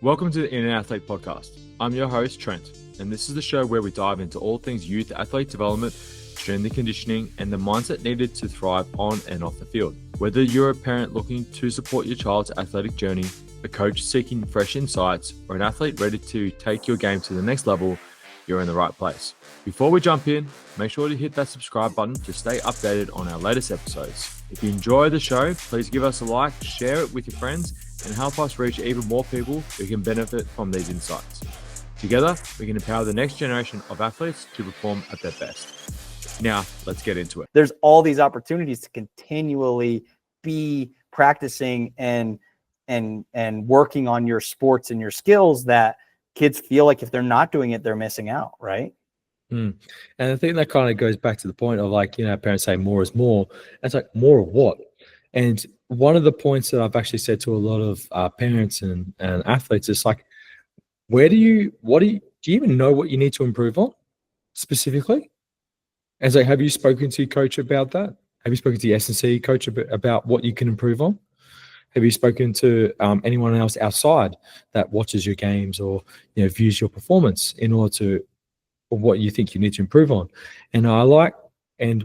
Welcome to the Inner Athlete Podcast. I'm your host, Trent, and this is the show where we dive into all things youth athlete development, strength and conditioning, and the mindset needed to thrive on and off the field. Whether you're a parent looking to support your child's athletic journey, a coach seeking fresh insights, or an athlete ready to take your game to the next level, you're in the right place. Before we jump in, make sure to hit that subscribe button to stay updated on our latest episodes. If you enjoy the show, please give us a like, share it with your friends, and help us reach even more people who can benefit from these insights. Together, we can empower the next generation of athletes to perform at their best. Now, let's get into it. There's all these opportunities to continually be practicing and working on your sports and your skills that kids feel like if they're not doing it, they're missing out, right? And I think that kind of goes back to the point of parents say more is more. It's like, more of what? And one of the points that I've actually said to a lot of parents and athletes is like, do you even know what you need to improve on specifically? And so have you spoken to your coach about that? Have you spoken to the S&C coach about what you can improve on? Have you spoken to anyone else outside that watches your games or views your performance in order to what you think you need to improve on? And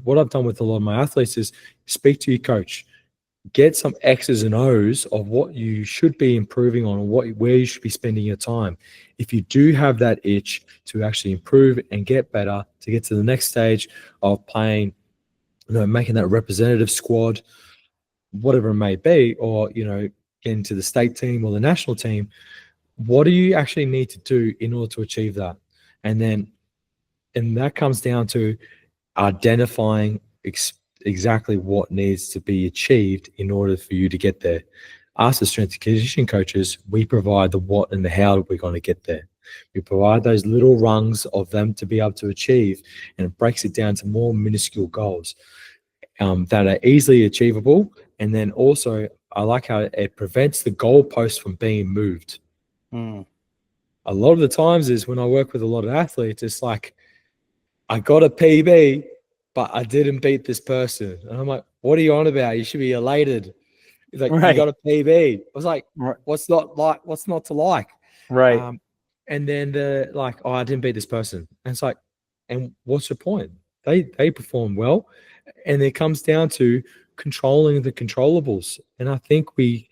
what I've done with a lot of my athletes is speak to your coach, get some X's and O's of what you should be improving on, where you should be spending your time. If you do have that itch to actually improve and get better, to get to the next stage of playing, making that representative squad, whatever it may be, or getting to the state team or the national team, what do you actually need to do in order to achieve that? And that comes down to identifying exactly what needs to be achieved in order for you to get there. Us as strength and conditioning coaches, we provide the what and the how we're going to get there. We provide those little rungs of them to be able to achieve, and it breaks it down to more minuscule goals that are easily achievable. And then also, I like how it prevents the goalpost from being moved. A lot of the times is when I work with a lot of athletes, it's like, I got a PB, but I didn't beat this person. And I'm like, what are you on about? You should be elated. He's like, right. You got a PB. I was like, what's not to like? Right. And then they're like, oh, I didn't beat this person. And it's like, and what's your point? They perform well. And it comes down to controlling the controllables. And I think we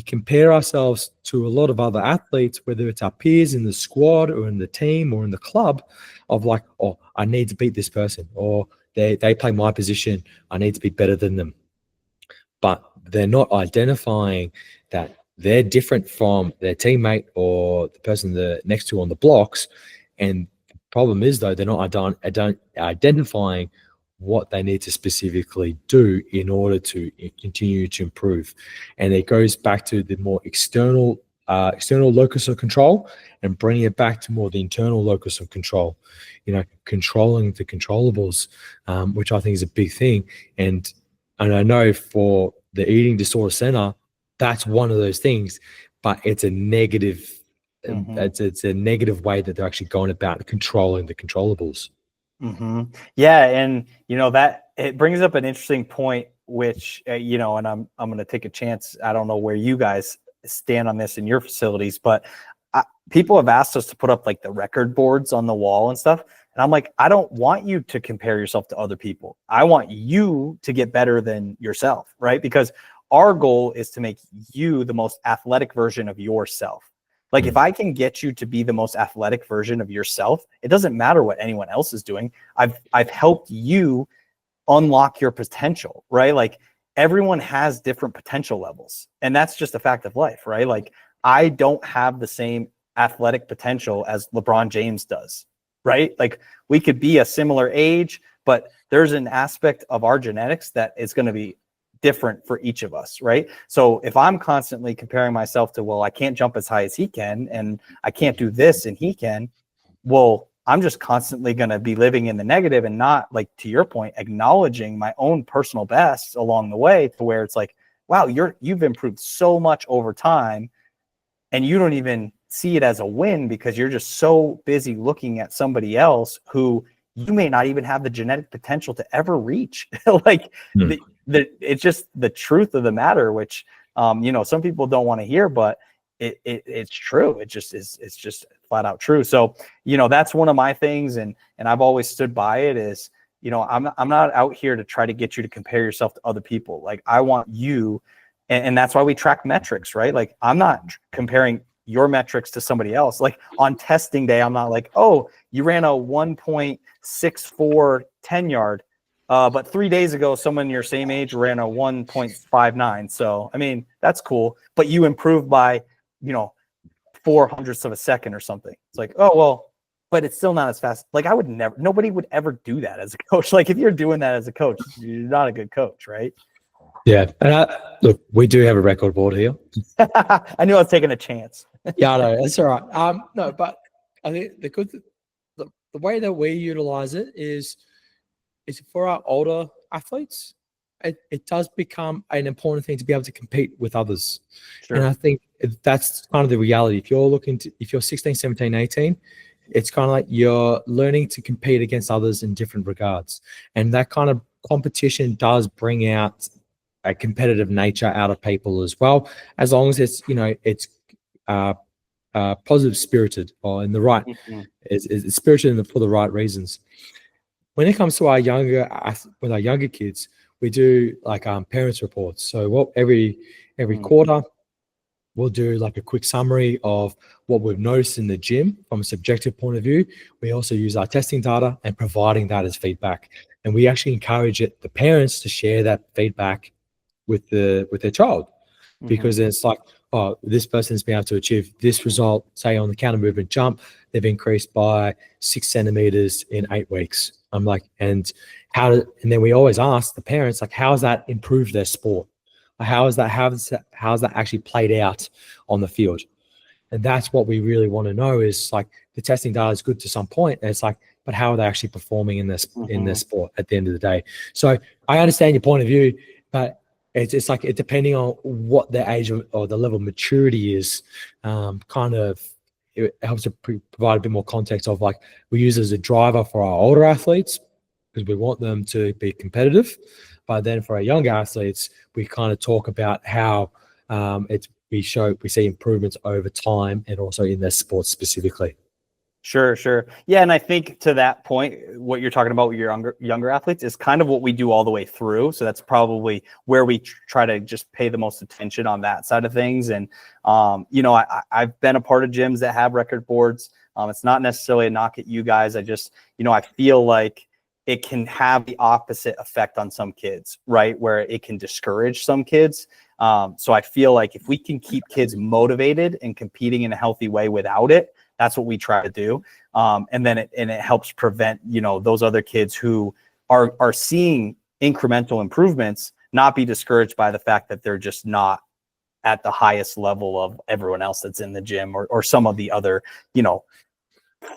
compare ourselves to a lot of other athletes, whether it's our peers in the squad or in the team or in the club, of like, oh, I need to beat this person, or they play my position, I need to be better than them. But they're not identifying that they're different from their teammate or the person they're next to on the blocks. And the problem is, though, they're not identifying what they need to specifically do in order to continue to improve. And it goes back to the more external locus of control and bringing it back to more the internal locus of control, controlling the controllables, which I think is a big thing. And I know for the eating disorder center, that's one of those things, but it's a negative, it's a negative way that they're actually going about controlling the controllables. Yeah. And, that it brings up an interesting point, which, and I'm going to take a chance. I don't know where you guys stand on this in your facilities, but people have asked us to put up like the record boards on the wall and stuff. And I'm like, I don't want you to compare yourself to other people. I want you to get better than yourself, right? Because our goal is to make you the most athletic version of yourself. Like if I can get you to be the most athletic version of yourself, it doesn't matter what anyone else is doing. I've helped you unlock your potential, right? Like everyone has different potential levels, and that's just a fact of life, right? Like I don't have the same athletic potential as LeBron James does, right? Like we could be a similar age, but there's an aspect of our genetics that is going to be different for each of us, right? So if I'm constantly comparing myself to, well, I can't jump as high as he can, and I can't do this and he can, well, I'm just constantly going to be living in the negative and not, like, to your point, acknowledging my own personal bests along the way, to where it's like, wow, you've improved so much over time, and you don't even see it as a win because you're just so busy looking at somebody else who you may not even have the genetic potential to ever reach. It's just the truth of the matter, which some people don't want to hear, but it's true. It's just flat out true. So, that's one of my things. And I've always stood by it is, I'm not out here to try to get you to compare yourself to other people. Like I want you, and that's why we track metrics, right? Like I'm not comparing your metrics to somebody else. Like on testing day, I'm not like, oh, you ran a 1.64 10-yard. But 3 days ago, someone your same age ran a 1.59. So, I mean, that's cool. But you improved by, 0.04 of a second or something. It's like, oh, well, but it's still not as fast. Like nobody would ever do that as a coach. Like if you're doing that as a coach, you're not a good coach, right? Yeah. And look, we do have a record board here. I knew I was taking a chance. Yeah, I know. That's all right. No, but I think the way that we utilize it is for our older athletes, it does become an important thing to be able to compete with others. Sure. And I think that's kind of the reality. If you're 16, 17, 18, it's kind of like you're learning to compete against others in different regards. And that kind of competition does bring out a competitive nature out of people as well, as long as it's positive spirited or in the right, it's spirited for the right reasons. When it comes to our younger kids, we do like parents reports. So every quarter, we'll do like a quick summary of what we've noticed in the gym from a subjective point of view. We also use our testing data and providing that as feedback. And we actually encourage the parents to share that feedback with their child, because it's like, oh, this person's been able to achieve this result, say on the counter movement jump, they've increased by 6 centimeters in 8 weeks. I'm like, and then we always ask the parents, like, how has that improved their sport? How's that actually played out on the field? And that's what we really want to know is like the testing data is good to some point. And it's like, but how are they actually performing in this in their sport at the end of the day? So I understand your point of view, but it's like it depending on what their age or the level of maturity is, it helps to provide a bit more context of like we use it as a driver for our older athletes because we want them to be competitive. But then for our younger athletes, we kind of talk about how we see improvements over time and also in their sports specifically. Sure. Yeah, and I think to that point, what you're talking about with your younger athletes is kind of what we do all the way through. So that's probably where we try to just pay the most attention on that side of things. And I've been a part of gyms that have record boards. It's not necessarily a knock at you guys. I just I feel like it can have the opposite effect on some kids, right? Where it can discourage some kids. So I feel like if we can keep kids motivated and competing in a healthy way without it, that's what we try to do. And then it helps prevent, those other kids who are seeing incremental improvements, not be discouraged by the fact that they're just not at the highest level of everyone else that's in the gym or some of the other,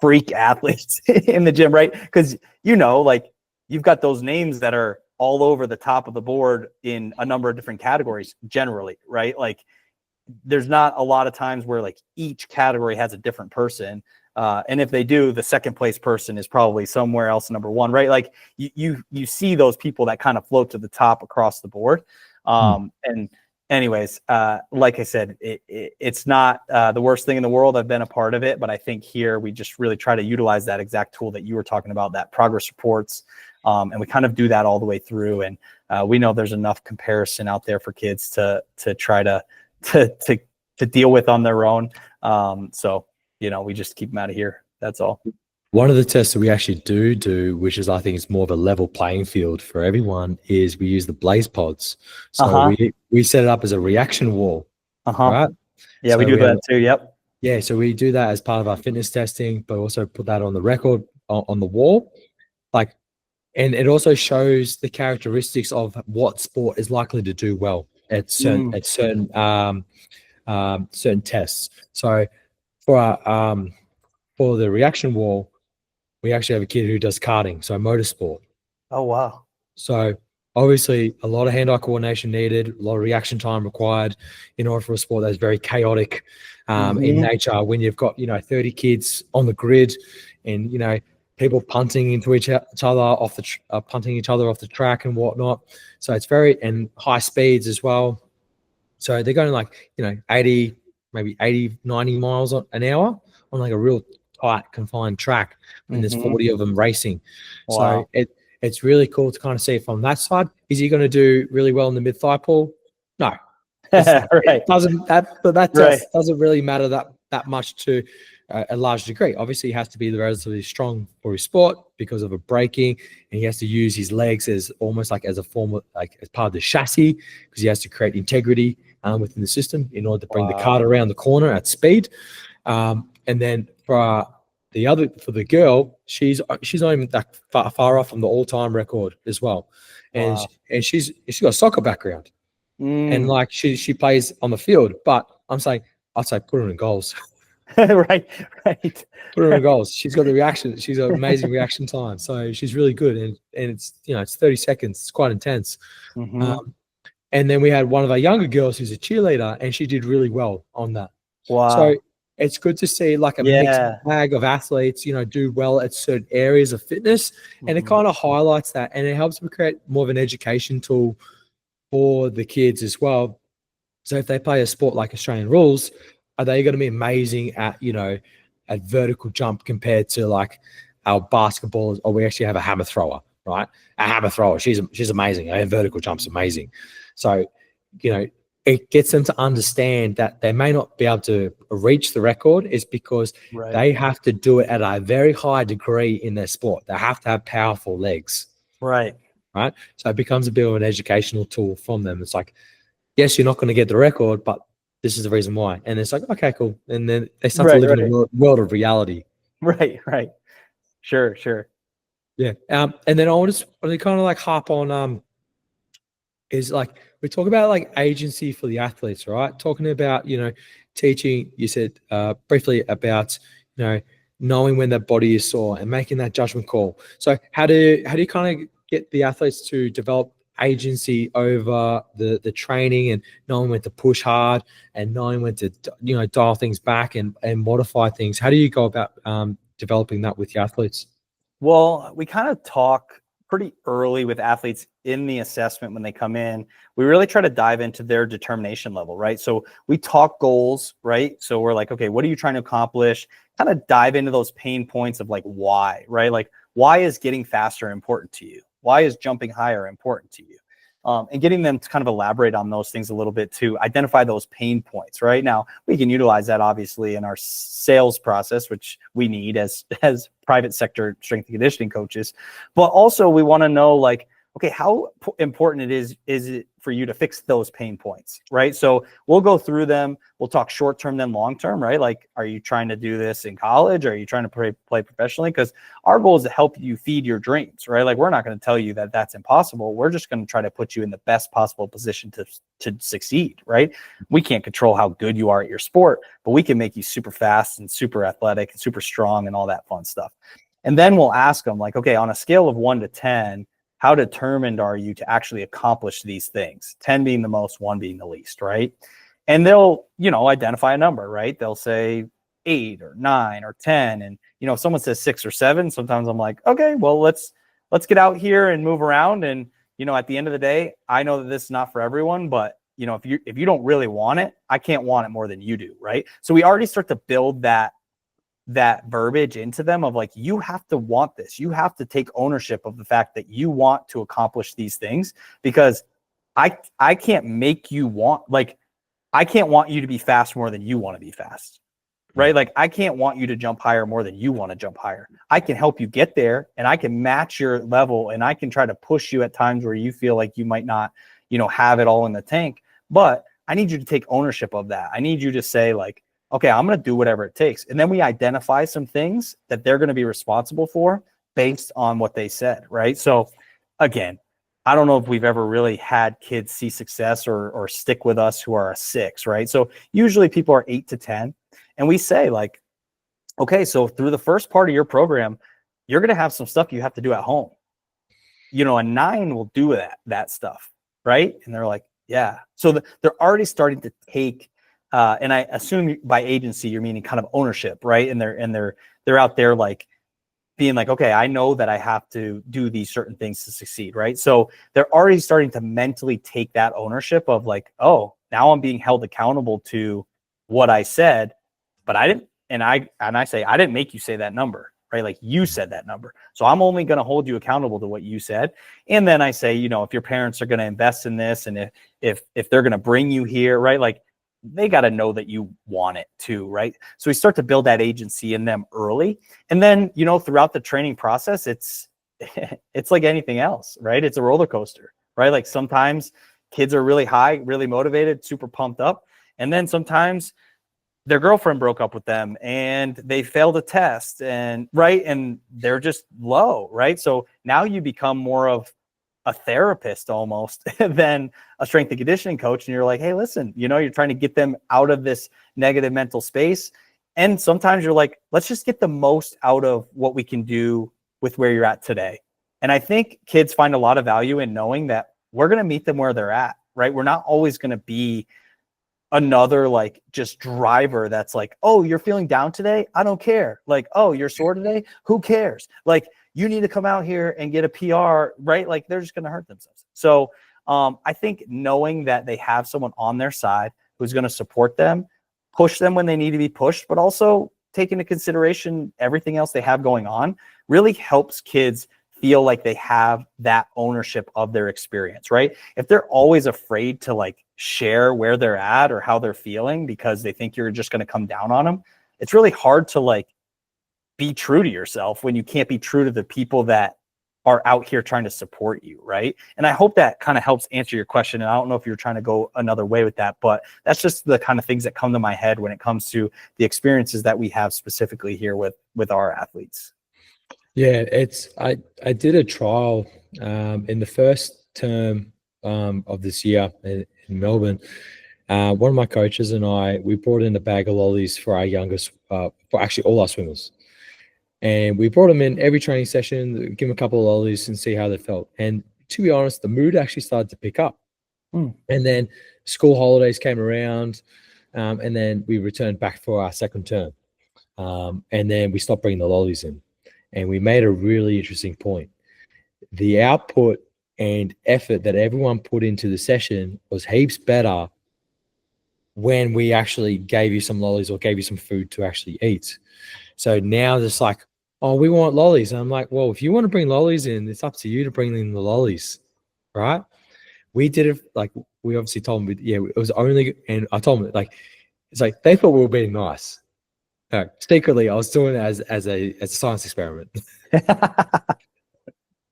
freak athletes in the gym, right? Because, like you've got those names that are all over the top of the board in a number of different categories generally, right? Like there's not a lot of times where like each category has a different person. And if they do, the second place person is probably somewhere else number one, right? Like you see those people that kind of float to the top across the board. And anyways, like I said, it's not the worst thing in the world. I've been a part of it, but I think here we just really try to utilize that exact tool that you were talking about, that progress reports. And we kind of do that all the way through. And we know there's enough comparison out there for kids to try to deal with on their own. So, we just keep them out of here. That's all. One of the tests that we actually do, which is I think it's more of a level playing field for everyone, is we use the blaze pods. So we set it up as a reaction wall. Right? Yeah, so we do that too. Yep. Yeah, so we do that as part of our fitness testing, but also put that on the record on the wall. And it also shows the characteristics of what sport is likely to do well at certain tests. So for the reaction wall, we actually have a kid who does karting, so motorsport. Oh, wow. So obviously a lot of hand-eye coordination needed, a lot of reaction time required in order for a sport that's very chaotic in nature. When you've got, 30 kids on the grid and, people punting into each other punting each other off the track and whatnot. So it's and high speeds as well. So they're going 80, maybe 80, 90 miles an hour on like a real tight, confined track. And there's 40 of them racing. Wow. So it's really cool to kind of see it from that side. Is he going to do really well in the mid-thigh pull? No. Right. It doesn't Right. doesn't really matter that much to a large degree. Obviously, he has to be relatively strong for his sport because of a braking, and he has to use his legs as almost like as a form of like as part of the chassis, because he has to create integrity within the system in order to bring the cart around the corner at speed. And then for the girl, she's not even that far off from the all-time record as well, and she's got a soccer background. And like she plays on the field, but I'd say put her in goals. Right. Put her in goals. She's got the reaction. She's got amazing reaction time. So she's really good. And it's, it's 30 seconds. It's quite intense. And then we had one of our younger girls who's a cheerleader, and she did really well on that. Wow. So it's good to see like a mixed bag of athletes, do well at certain areas of fitness. And it kind of highlights that, and it helps them create more of an education tool for the kids as well. So if they play a sport like Australian rules, are they going to be amazing at, at vertical jump compared to like our basketball, or we actually have a hammer thrower, right? A hammer thrower, she's amazing. Her vertical jump's amazing. So, it gets them to understand that they may not be able to reach the record is because they have to do it at a very high degree in their sport. They have to have powerful legs. Right. So it becomes a bit of an educational tool from them. It's like, yes, you're not going to get the record, but this is the reason why. And it's like, okay, cool. And then they start to live in a world of reality. Right. Sure. Yeah. And then I want to kind of like hop on, is like, we talk about like agency for the athletes, right? Talking about, teaching, you said briefly about, knowing when their body is sore and making that judgment call. So how do you kind of get the athletes to develop agency over the training, and knowing when to push hard and knowing when to dial things back and modify things? How do you go about developing that with your athletes? Well, we kind of talk pretty early with athletes in the assessment when they come in. We really try to dive into their determination level, right? So we talk goals, right? So we're like, okay, what are you trying to accomplish? Kind of dive into those pain points of like why, right? Like, why is getting faster important to you? Why is jumping higher important to you? And getting them to kind of elaborate on those things a little bit to identify those pain points. Right now, we can utilize that obviously in our sales process, which we need as private sector strength and conditioning coaches. But also, we want to know, like, okay, how important is it for you to fix those pain points, right? So we'll go through them. We'll talk short term, then long term, right? Like, are you trying to do this in college? Are you trying to play professionally? Because our goal is to help you feed your dreams, right? Like, we're not going to tell you that that's impossible. We're just going to try to put you in the best possible position to succeed, right? We can't control how good you are at your sport, but we can make you super fast and super athletic and super strong and all that fun stuff. And then we'll ask them, like, okay, on a scale of 1 to 10, how determined are you to actually accomplish these things? 10 being the most, 1 being the least, right? And they'll, identify a number, right? They'll say 8 or 9 or 10. And, if someone says 6 or 7, sometimes I'm like, okay, well, let's get out here and move around. And, at the end of the day, I know that this is not for everyone, but, if you don't really want it, I can't want it more than you do, right? So we already start to build that verbiage into them of like, you have to want this. You have to take ownership of the fact that you want to accomplish these things, because I can't make you want, like, I can't want you to be fast more than you want to be fast, right? Like, I can't want you to jump higher more than you want to jump higher. I can help you get there, and I can match your level, and I can try to push you at times where you feel like you might not, have it all in the tank. But I need you to take ownership of that. I need you to say, like, okay, I'm going to do whatever it takes. And then we identify some things that they're going to be responsible for based on what they said, right? So again, I don't know if we've ever really had kids see success or stick with us who are a 6, right? So usually people are 8 to 10. And we say, like, okay, so through the first part of your program, you're going to have some stuff you have to do at home. A 9 will do that stuff, right? And they're like, yeah. So they're already starting to take, and I assume by agency you're meaning kind of ownership, right? And they're out there like being like, okay, I know that I have to do these certain things to succeed, right? So they're already starting to mentally take that ownership of like, oh, now I'm being held accountable to what I said, but I didn't. And I say, I didn't make you say that number, right? Like you said that number. So I'm only going to hold you accountable to what you said. And then I say, if your parents are going to invest in this, and if they're going to bring you here, right? Like they got to know that you want it too, right? So we start to build that agency in them early. And then, throughout the training process, it's like anything else, right? It's a roller coaster, right? Like sometimes kids are really high, really motivated, super pumped up. And then sometimes their girlfriend broke up with them and they failed a test, and they're just low, right? So now you become more of a therapist almost than a strength and conditioning coach. And you're like, hey, listen, you're trying to get them out of this negative mental space. And sometimes you're like, let's just get the most out of what we can do with where you're at today. And I think kids find a lot of value in knowing that we're going to meet them where they're at, right? We're not always going to be another like just driver that's like, oh, you're feeling down today, I don't care. Like, oh, you're sore today, who cares? Like, you need to come out here and get a PR, right? Like they're just going to hurt themselves. So I think knowing that they have someone on their side who's going to support them, push them when they need to be pushed, but also take into consideration everything else they have going on, really helps kids feel like they have that ownership of their experience, right? If they're always afraid to like share where they're at or how they're feeling because they think you're just going to come down on them, it's really hard to like be true to yourself when you can't be true to the people that are out here trying to support you, right? And I hope that kind of helps answer your question. And I don't know if you're trying to go another way with that, but that's just the kind of things that come to my head when it comes to the experiences that we have specifically here with our athletes. Yeah, I did a trial in the first term of this year in Melbourne. One of my coaches and we brought in a bag of lollies for our youngest, for actually all our swimmers. And we brought them in every training session, give them a couple of lollies and see how they felt. And to be honest, the mood actually started to pick up. And then school holidays came around, and then we returned back for our second term. And then we stopped bringing the lollies in. And we made a really interesting point. The output and effort that everyone put into the session was heaps better when we actually gave you some lollies or gave you some food to actually eat. So now it's like, oh, we want lollies. And I'm like, well, if you want to bring lollies in, it's up to you to bring in the lollies, right? We did it like, we obviously told them, yeah, it was only, and I told them like, it's like, they thought we were being nice. Secretly, I was doing it as a science experiment.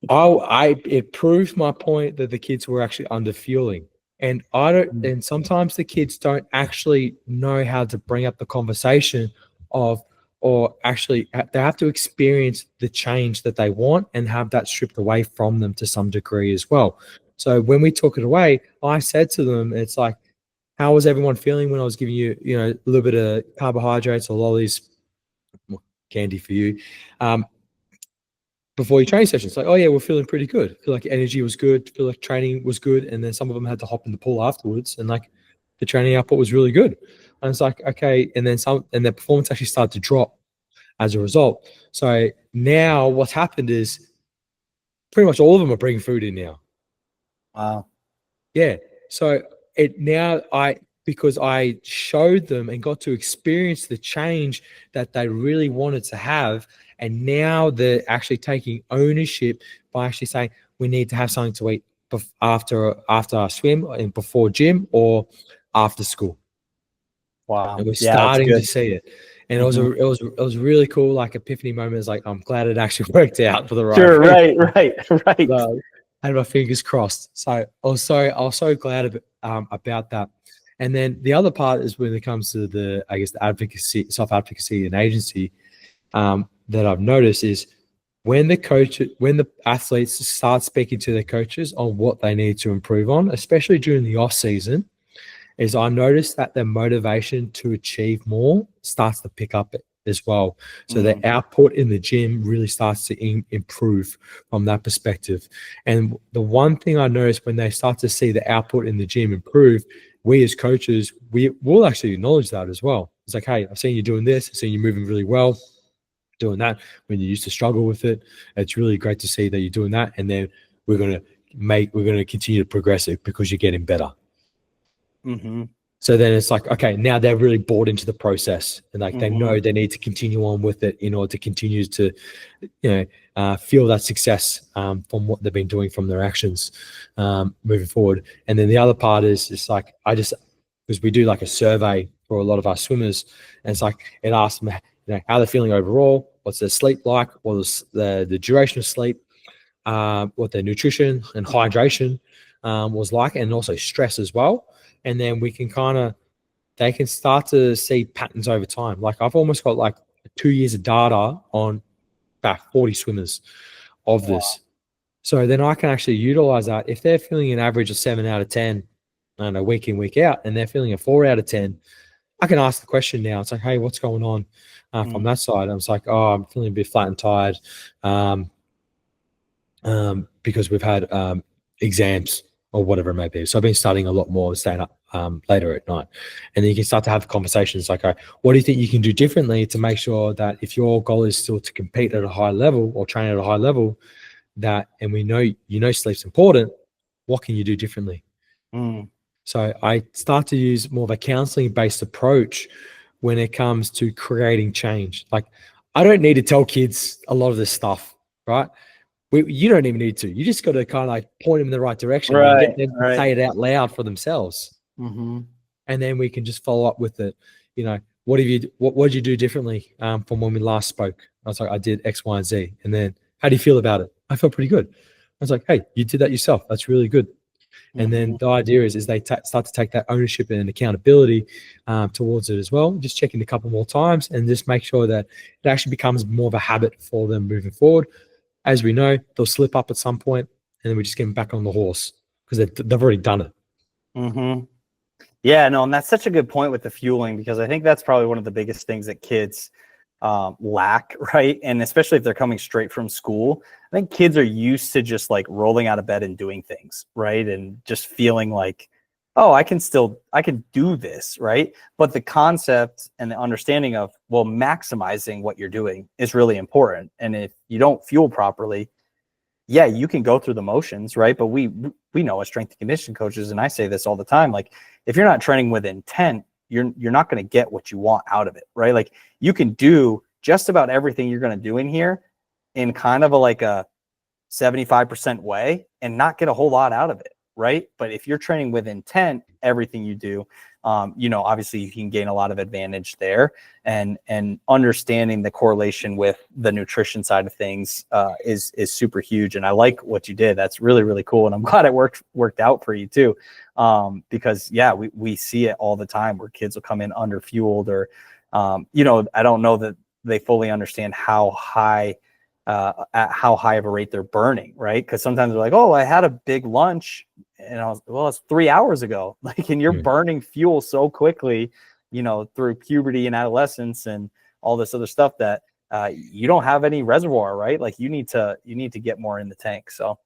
It proved my point that the kids were actually under fueling, and and sometimes the kids don't actually know how to bring up the conversation or actually they have to experience the change that they want and have that stripped away from them to some degree as well. So when we took it away, I said to them, it's like, how was everyone feeling when I was giving you, a little bit of carbohydrates or lollies, candy for you, before your training session? It's like, oh yeah, we're feeling pretty good. I feel like energy was good. I feel like training was good. And then some of them had to hop in the pool afterwards, and like the training output was really good. And it's like, okay. And then their performance actually started to drop as a result. So now what's happened is pretty much all of them are bringing food in now. Wow. Yeah. So because I showed them and got to experience the change that they really wanted to have. And now they're actually taking ownership by actually saying, we need to have something to eat after our swim and before gym or after school. Wow. And we're starting to see it. And it was really cool, like epiphany moment. It's like, I'm glad it actually worked out for the right. Sure, right. So I had my fingers crossed. So I was so glad about that. And then the other part is when it comes to the advocacy, self-advocacy and agency, that I've noticed is when the athletes start speaking to their coaches on what they need to improve on, especially during the off season, is I noticed that their motivation to achieve more starts to pick up as well. So their output in the gym really starts to improve from that perspective. And the one thing I noticed when they start to see the output in the gym improve, we as coaches, we will actually acknowledge that as well. It's like, hey, I've seen you doing this. I've seen you moving really well, doing that when you used to struggle with it. It's really great to see that you're doing that. And then we're going to continue to progress it because you're getting better. So then it's like, okay, now they're really bought into the process, and like they Mhm. know they need to continue on with it in order to continue to, feel that success from what they've been doing from their actions moving forward. And then the other part is just like because we do like a survey for a lot of our swimmers, and it's like it asks them, how they're feeling overall, what's their sleep like, what's the duration of sleep, what their nutrition and hydration was like, and also stress as well. And then we can they can start to see patterns over time. Like I've almost got like 2 years of data on about 40 swimmers of this. So then I can actually utilize that. If they're feeling an average of 7 out of 10, I don't know, week in, week out, and they're feeling a 4 out of 10, I can ask the question now. It's like, hey, what's going on from that side? I was like, oh, I'm feeling a bit flat and tired because we've had exams or whatever it may be. So I've been studying a lot more, staying up later at night. And then you can start to have conversations like, what do you think you can do differently to make sure that if your goal is still to compete at a high level or train at a high level, and we know sleep's important, what can you do differently? So I start to use more of a counseling-based approach when it comes to creating change. Like I don't need to tell kids a lot of this stuff, right? You don't even need to. You just got to kind of like point them in the right direction and get them to say it out loud for themselves. Mm-hmm. And then we can just follow up with it. What did you do differently from when we last spoke? I was like, I did X, Y, and Z. And then how do you feel about it? I felt pretty good. I was like, hey, you did that yourself. That's really good. And then the idea is they start to take that ownership and accountability towards it as well. Just checking a couple more times and just make sure that it actually becomes more of a habit for them moving forward. As we know, they'll slip up at some point, and then we just get them back on the horse because they've already done it. Mm-hmm. Yeah, no, and that's such a good point with the fueling, because I think that's probably one of the biggest things that kids lack, right? And especially if they're coming straight from school, I think kids are used to just like rolling out of bed and doing things, right? And just feeling like, oh, I can do this, right? But the concept and the understanding of, well, maximizing what you're doing is really important. And if you don't fuel properly, yeah, you can go through the motions, right? But we know as strength and conditioning coaches, and I say this all the time, like if you're not training with intent, you're not going to get what you want out of it, right? Like you can do just about everything you're going to do in here in kind of a 75% way and not get a whole lot out of it, right? But if you're training with intent, everything you do, obviously you can gain a lot of advantage there, and understanding the correlation with the nutrition side of things is super huge. And I like what you did. That's really, really cool. And I'm glad it worked out for you too. Because yeah, we see it all the time where kids will come in under fueled or, I don't know that they fully understand how high at how high of a rate they're burning, right? Because sometimes they're like, oh, I had a big lunch and it's 3 hours ago. Like, and you're burning fuel so quickly, through puberty and adolescence and all this other stuff that you don't have any reservoir, right? Like you need to get more in the tank. So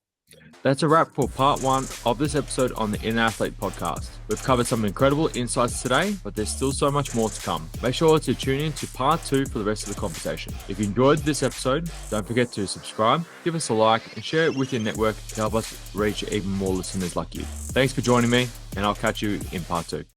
that's a wrap for part 1 of this episode on the Inner Athlete podcast. We've covered some incredible insights today, but there's still so much more to come. Make sure to tune in to part 2 for the rest of the conversation. If you enjoyed this episode, don't forget to subscribe, give us a like, and share it with your network to help us reach even more listeners like you. Thanks for joining me, and I'll catch you in part 2.